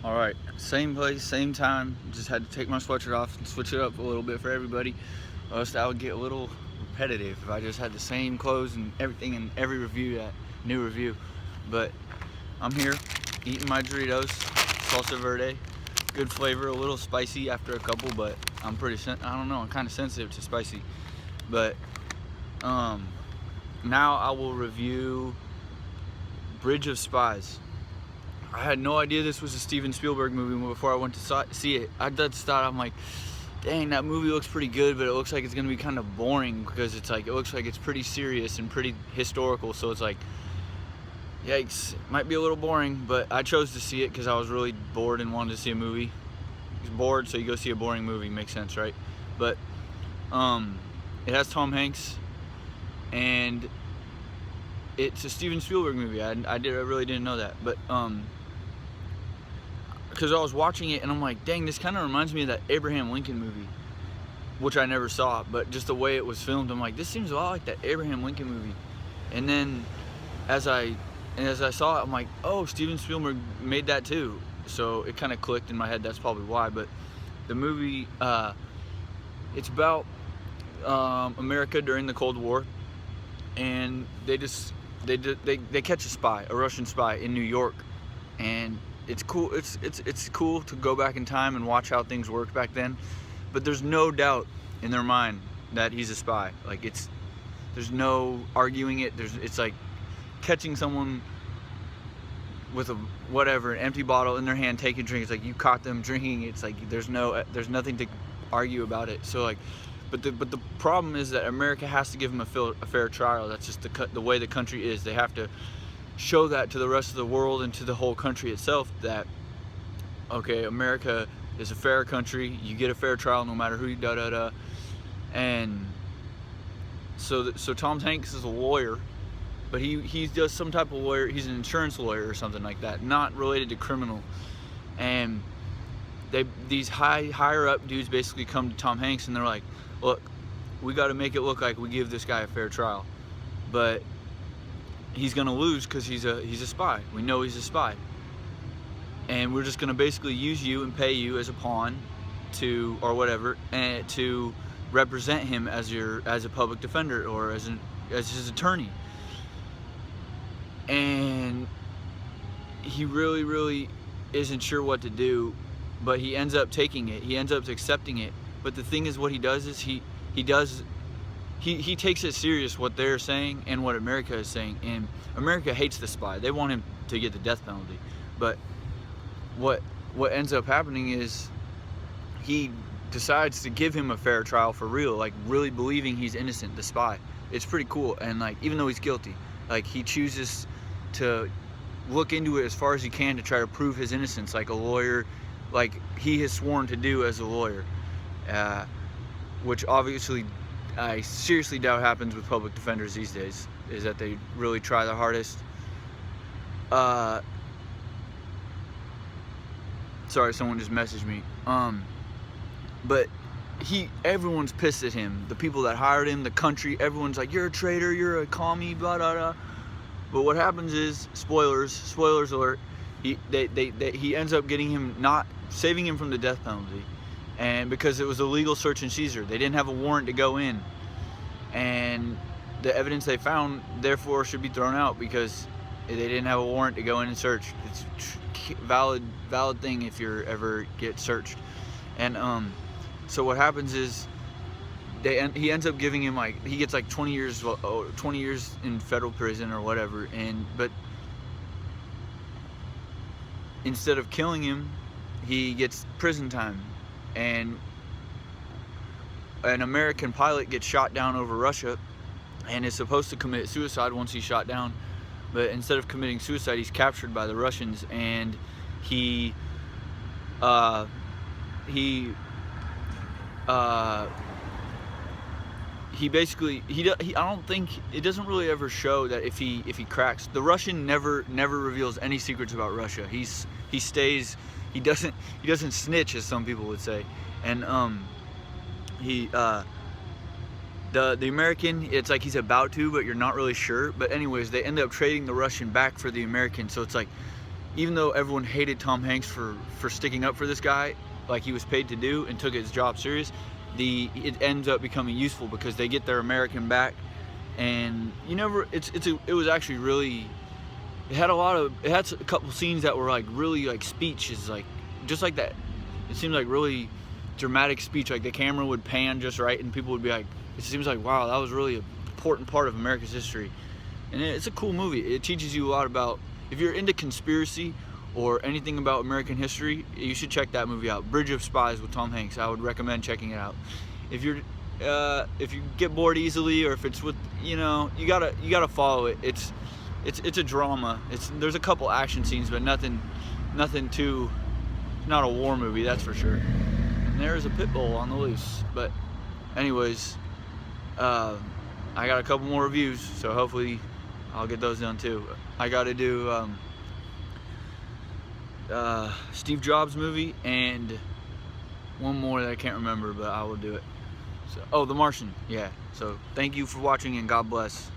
All right, same place, same time. Just had to take my sweatshirt off and switch it up a little bit for everybody. Or else that would get a little repetitive if I just had the same clothes and everything in every review, that new review. But I'm here eating my Doritos, salsa verde. Good flavor, a little spicy after a couple, but I'm I don't know, I'm kind of sensitive to spicy. But now I will review Bridge of Spies. I had no idea this was a Steven Spielberg movie before I went to see it. I just thought, I'm like, dang, that movie looks pretty good, but it looks like it's gonna be kind of boring because it looks like it's pretty serious and pretty historical. So it's like, yikes, might be a little boring. But I chose to see it because I was really bored and wanted to see a movie. You're bored, so you go see a boring movie. Makes sense, right? But it has Tom Hanks, and it's a Steven Spielberg movie. I really didn't know that, but because I was watching it and I'm like, dang, this kind of reminds me of that Abraham Lincoln movie, which I never saw, but just the way it was filmed, I'm like, this seems a lot like that Abraham Lincoln movie. And then as I saw it, I'm like, oh, Steven Spielberg made that too. So it kind of clicked in my head. That's probably why. But the movie, it's about America during the Cold War, and they catch a Russian spy in New York, and it's cool. It's cool to go back in time and watch how things worked back then. But there's no doubt in their mind that he's a spy. Like, there's no arguing it. It's like catching someone with an empty bottle in their hand, taking a drink. It's like you caught them drinking. It's like there's nothing to argue about it. So like, but the problem is that America has to give him a fair trial. That's just the way the country is. They have to show that to the rest of the world and to the whole country itself that, okay, America is a fair country. You get a fair trial no matter who you And so Tom Hanks is a lawyer, but he does some type of lawyer. He's an insurance lawyer or something like that, not related to criminal. And these higher up dudes basically come to Tom Hanks and they're like, look, we got to make it look like we give this guy a fair trial, but he's gonna lose because he's a spy. We know he's a spy, and we're just gonna basically use you and pay you as a pawn or whatever, and to represent him as a public defender or as his attorney. And he really isn't sure what to do, but he ends up taking it. He ends up accepting it. But the thing is, what he does is he takes it serious, what they're saying and what America is saying. And America hates the spy. They want him to get the death penalty. But what ends up happening is he decides to give him a fair trial for real, like really believing he's innocent, the spy. It's pretty cool. And like, even though he's guilty, like he chooses to look into it as far as he can to try to prove his innocence, like a lawyer, like he has sworn to do as a lawyer, which obviously I seriously doubt happens with public defenders these days, is that they really try the hardest. Sorry, someone just messaged me. But everyone's pissed at him. The people that hired him, the country, everyone's like, you're a traitor, you're a commie, blah, blah, blah. But what happens is, spoilers alert, he ends up not saving him from the death penalty. And because it was a legal search and seizure, they didn't have a warrant to go in, and the evidence they found therefore should be thrown out because they didn't have a warrant to go in and search. It's a valid thing if you ever get searched. And so what happens is he ends up giving him, like, he gets like 20 years in federal prison or whatever, but instead of killing him, he gets prison time. And an American pilot gets shot down over Russia and is supposed to commit suicide once he's shot down, but instead of committing suicide, he's captured by the Russians, and he basically I don't think it doesn't really ever show that if he cracks. The Russian never reveals any secrets about Russia. He doesn't snitch, as some people would say. And the American, it's like he's about to, but you're not really sure. But anyways, they end up trading the Russian back for the American. So it's like even though everyone hated Tom Hanks for sticking up for this guy like he was paid to do and took his job serious, it ends up becoming useful because they get their American back. And it was actually really, it had a couple scenes that were like really like speeches, like just like that. It seemed like really dramatic speech, like the camera would pan just right and people would be like, it seems like, wow, that was really an important part of America's history. And it's a cool movie. It teaches you a lot about, if you're into conspiracy or anything about American history, you should check that movie out. Bridge of Spies with Tom Hanks. I would recommend checking it out. If you get bored easily, or if it's with, you gotta follow it. It's a drama. There's a couple action scenes, but nothing too. It's not a war movie, that's for sure. And there's a pit bull on the loose. But anyways, I got a couple more reviews, so hopefully I'll get those done too. I got to do Steve Jobs movie and one more that I can't remember, but I will do it. So, oh, The Martian, yeah. So thank you for watching and God bless.